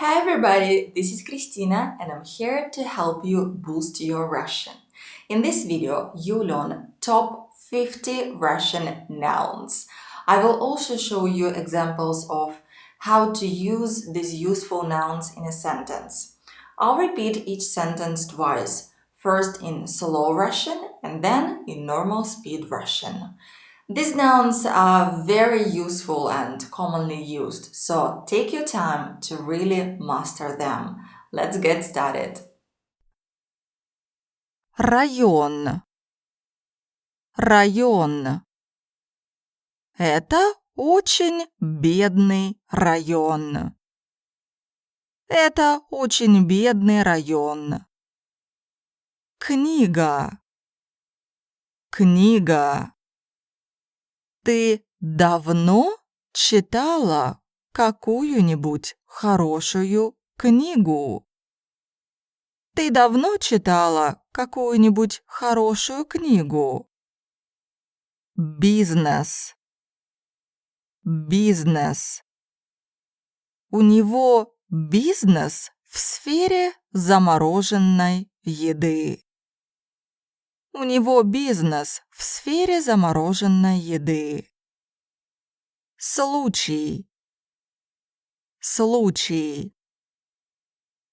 Hi everybody, this is Christina and I'm here to help you boost your Russian. In this video, you learn top 50 Russian nouns. I will also show you examples of how to use these useful nouns in a sentence. I'll repeat each sentence twice, first in slow Russian and then in normal speed Russian. These nouns are very useful and commonly used, so take your time to really master them. Let's get started. Район. Район. Это очень бедный район. Это очень бедный район. Книга. Книга. Ты давно читала какую-нибудь хорошую книгу? Ты давно читала какую-нибудь хорошую книгу? Бизнес. Бизнес. У него бизнес в сфере замороженной еды. У него бизнес в сфере замороженной еды. Случай. Случай.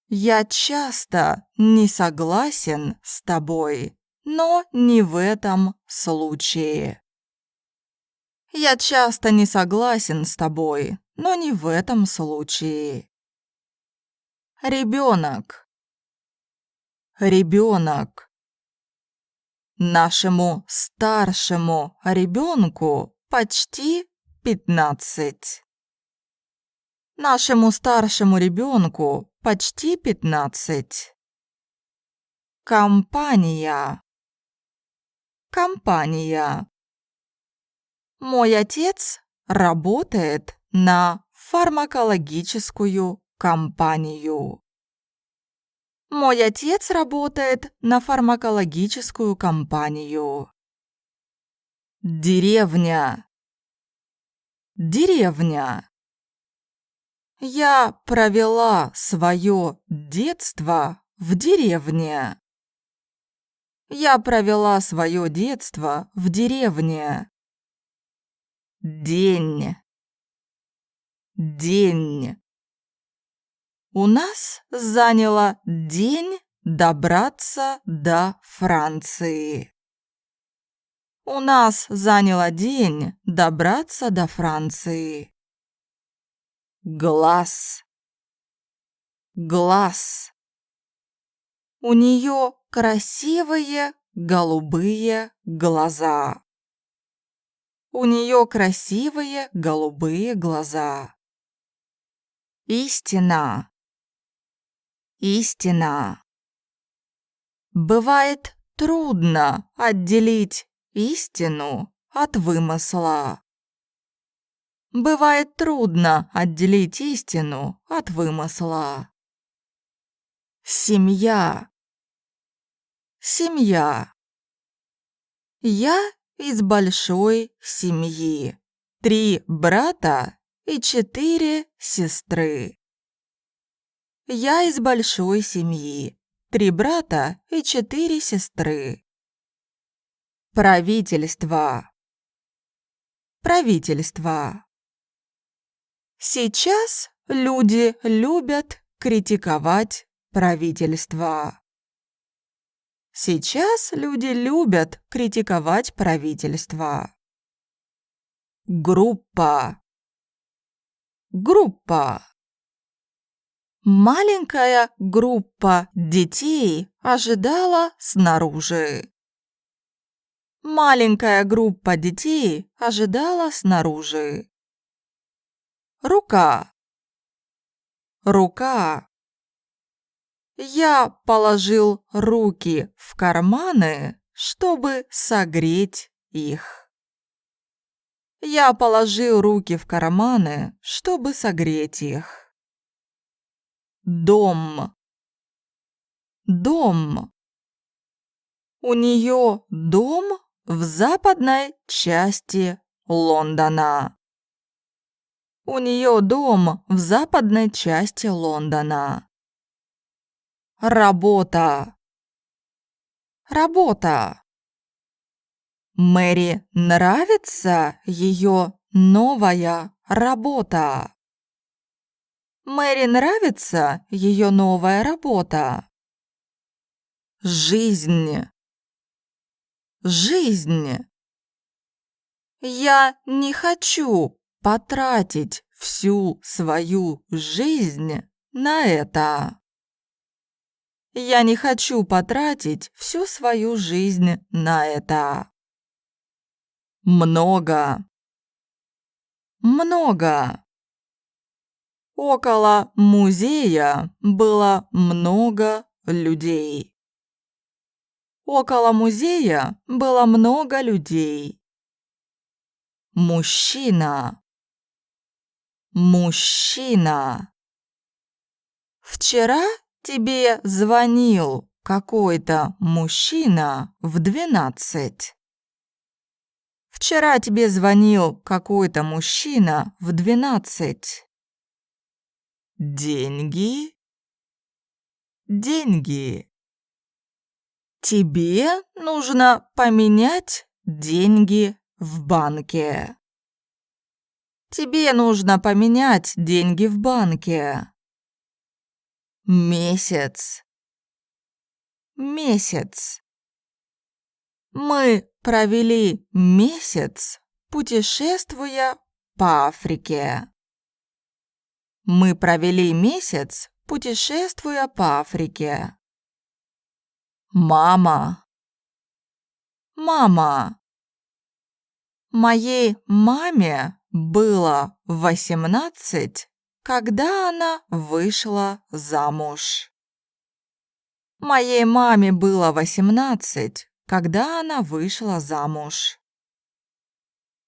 Я часто не согласен с тобой, но не в этом случае. Я часто не согласен с тобой, но не в этом случае. Ребенок. Ребенок. Нашему старшему ребенку почти 15. Нашему старшему ребенку почти 15. Компания. Компания. Мой отец работает на фармакологическую компанию. Мой отец работает на фармакологическую компанию. Деревня. Деревня. Я провела свое детство в деревне. Я провела свое детство в деревне. День. День. У нас заняло день добраться до Франции. У нас заняло день добраться до Франции. Глаз. Глаз. У нее красивые голубые глаза. У нее красивые голубые глаза. Истина. Истина. Бывает трудно отделить истину от вымысла. Бывает трудно отделить истину от вымысла. Семья. Семья. Я из большой семьи. 3 брата и 4 сестры. Я из большой семьи. 3 брата и 4 сестры. Правительство. Правительство. Сейчас люди любят критиковать правительство. Сейчас люди любят критиковать правительство. Группа. Группа. Маленькая группа детей ожидала снаружи. Маленькая группа детей ожидала снаружи. Рука. Рука. Я положил руки в карманы, чтобы согреть их. Я положил руки в карманы, чтобы согреть их. Дом. Дом. У нее дом в западной части Лондона. У нее дом в западной части Лондона. Работа. Работа. Мэри нравится ее новая работа. Мэри нравится ее новая работа. Жизнь. Жизнь. Я не хочу потратить всю свою жизнь на это. Я не хочу потратить всю свою жизнь на это. Много. Много. Около музея было много людей. Около музея было много людей. Мужчина. Мужчина. Вчера тебе звонил какой-то мужчина в 12. Вчера тебе звонил какой-то мужчина в 12. Деньги. Деньги. Тебе нужно поменять деньги в банке. Тебе нужно поменять деньги в банке. Месяц. Месяц. Мы провели месяц, путешествуя по Африке. Мы провели месяц, путешествуя по Африке. Мама. Мама. Моей маме было 18, когда она вышла замуж. Моей маме было 18, когда она вышла замуж.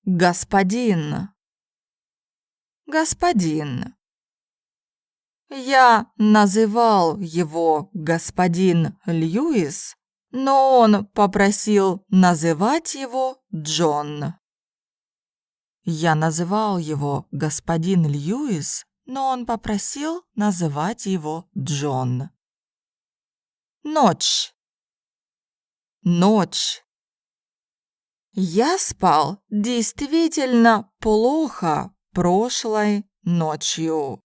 Господин. Господин. Я называл его господин Льюис, но он попросил называть его Джон. Я называл его господин Льюис, но он попросил называть его Джон. Ночь. Ночь. Я спал действительно плохо прошлой ночью.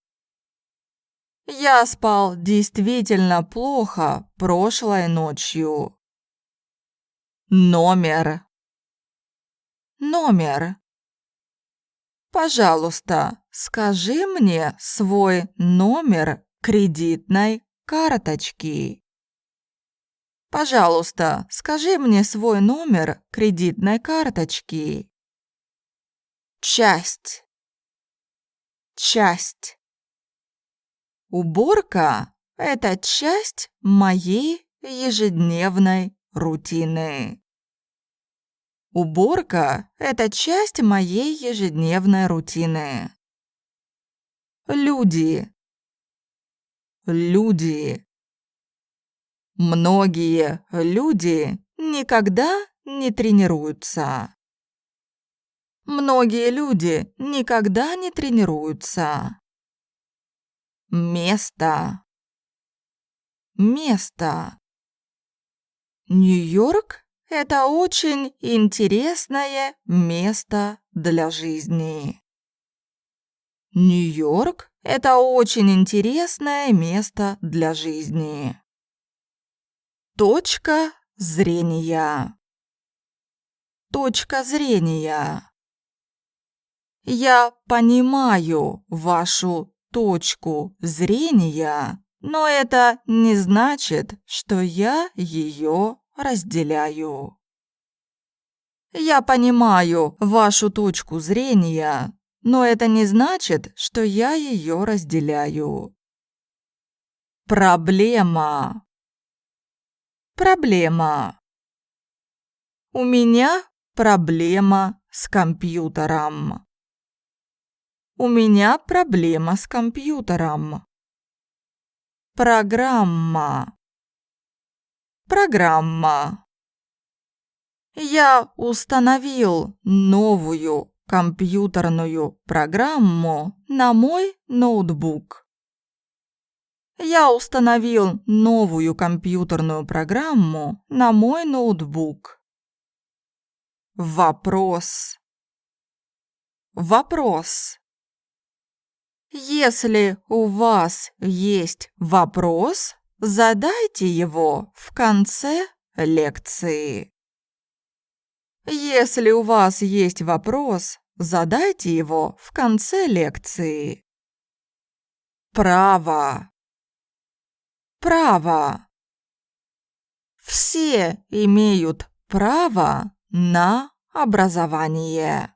Я спал действительно плохо прошлой ночью. Номер. Номер. Пожалуйста, скажи мне свой номер кредитной карточки. Пожалуйста, скажи мне свой номер кредитной карточки. Часть. Часть. Уборка – это часть моей ежедневной рутины. Уборка – это часть моей ежедневной рутины. Люди. Люди. Многие люди никогда не тренируются. Многие люди никогда не тренируются. Место. Место. Нью-Йорк – это очень интересное место для жизни. Нью-Йорк – это очень интересное место для жизни. Точка зрения. Точка зрения. Я понимаю вашу точку зрения, но это не значит, что я ее разделяю. Я понимаю вашу точку зрения, но это не значит, что я ее разделяю. Проблема. Проблема. У меня проблема с компьютером. У меня проблема с компьютером. Программа. Программа. Я установил новую компьютерную программу на мой ноутбук. Я установил новую компьютерную программу на мой ноутбук. Вопрос. Вопрос. Если у вас есть вопрос, задайте его в конце лекции. Если у вас есть вопрос, задайте его в конце лекции. Право. Право. Все имеют право на образование.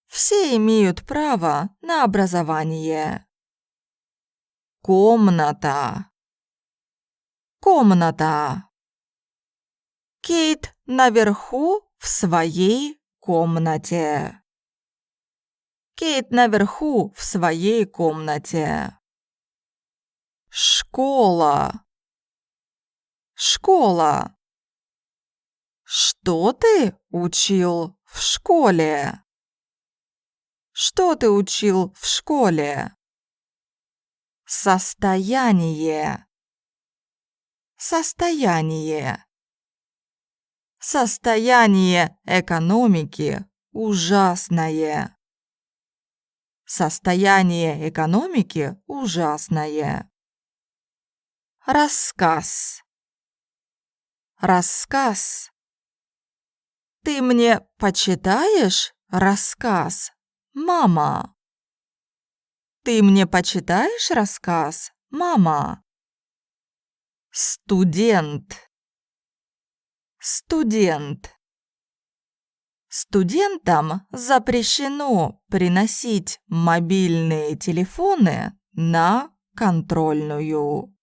Все имеют право на образование. Комната. Комната. Кейт наверху в своей комнате. Кейт наверху в своей комнате. Школа. Школа. Что ты учил в школе? Что ты учил в школе? Состояние. Состояние. Состояние экономики ужасное. Состояние экономики ужасное. Рассказ. Рассказ. Ты мне почитаешь рассказ, мама? Ты мне почитаешь рассказ, мама? Студент. Студент. Студентам запрещено приносить мобильные телефоны на контрольную.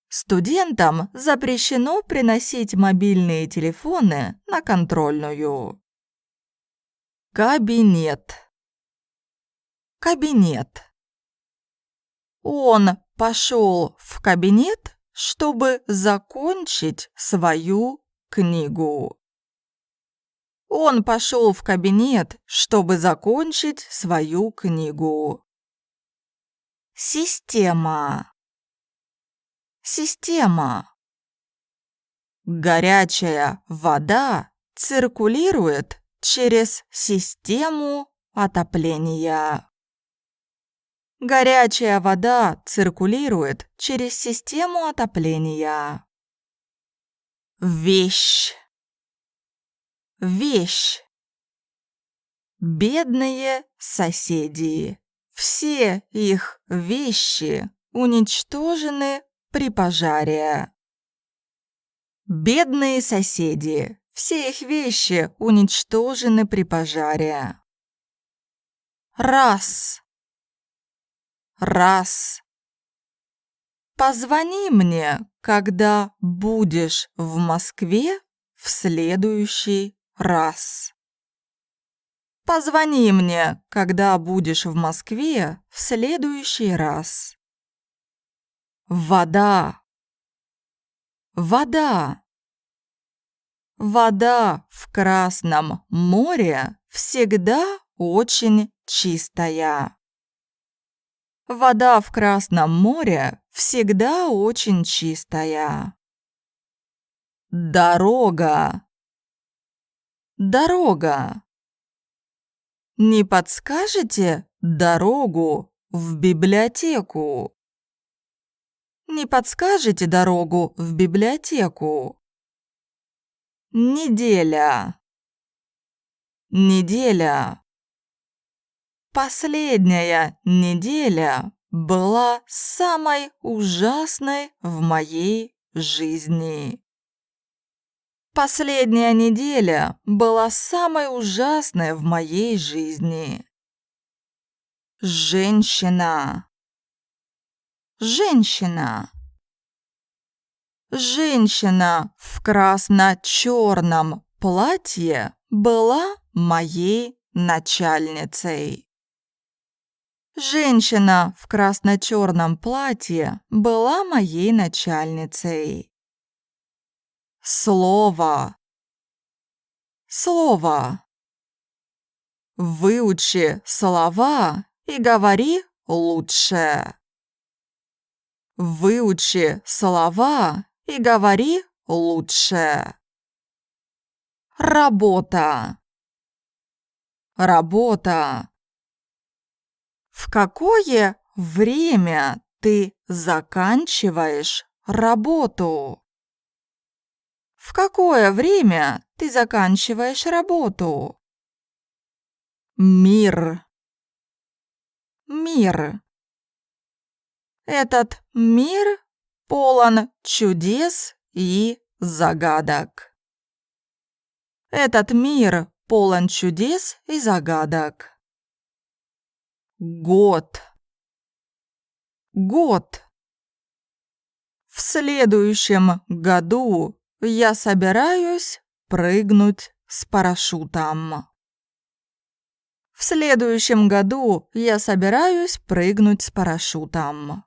Студентам запрещено приносить мобильные телефоны на контрольную. Кабинет. Кабинет. Он пошел в кабинет, чтобы закончить свою книгу. Он пошел в кабинет, чтобы закончить свою книгу. Система. Система. Горячая вода циркулирует через систему отопления. Горячая вода циркулирует через систему отопления. Вещь. Вещь. Бедные соседи. Все их вещи уничтожены при пожаре. Бедные соседи. Все их вещи уничтожены при пожаре. Раз. Раз. Позвони мне, когда будешь в Москве в следующий раз. Позвони мне, когда будешь в Москве в следующий раз. Вода. Вода. Вода в Красном море всегда очень чистая. Вода в Красном море всегда очень чистая. Дорога. Дорога. Не подскажете дорогу в библиотеку? Не подскажете дорогу в библиотеку? Неделя. Неделя. Последняя неделя была самой ужасной в моей жизни. Последняя неделя была самой ужасной в моей жизни. Женщина. Женщина. Женщина в красно-черном платье была моей начальницей. Женщина в красно-черном платье была моей начальницей. Слово. Слово. Выучи слова и говори лучше. Выучи слова и говори лучше. Работа. Работа. В какое время ты заканчиваешь работу? В какое время ты заканчиваешь работу? Мир. Мир. Этот мир полон чудес и загадок. Этот мир полон чудес и загадок. Год. Год. В следующем году я собираюсь прыгнуть с парашютом. В следующем году я собираюсь прыгнуть с парашютом.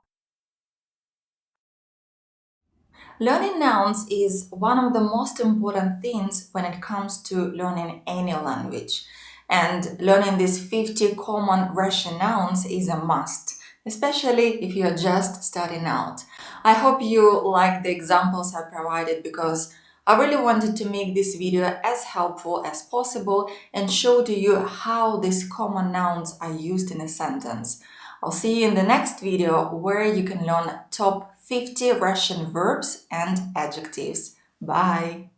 Learning nouns is one of the most important things when it comes to learning any language. And learning these 50 common Russian nouns is a must, especially if you're just starting out. I hope you like the examples I provided because I really wanted to make this video as helpful as possible and show to you how these common nouns are used in a sentence. I'll see you in the next video where you can learn top 50 Russian verbs and adjectives. Bye!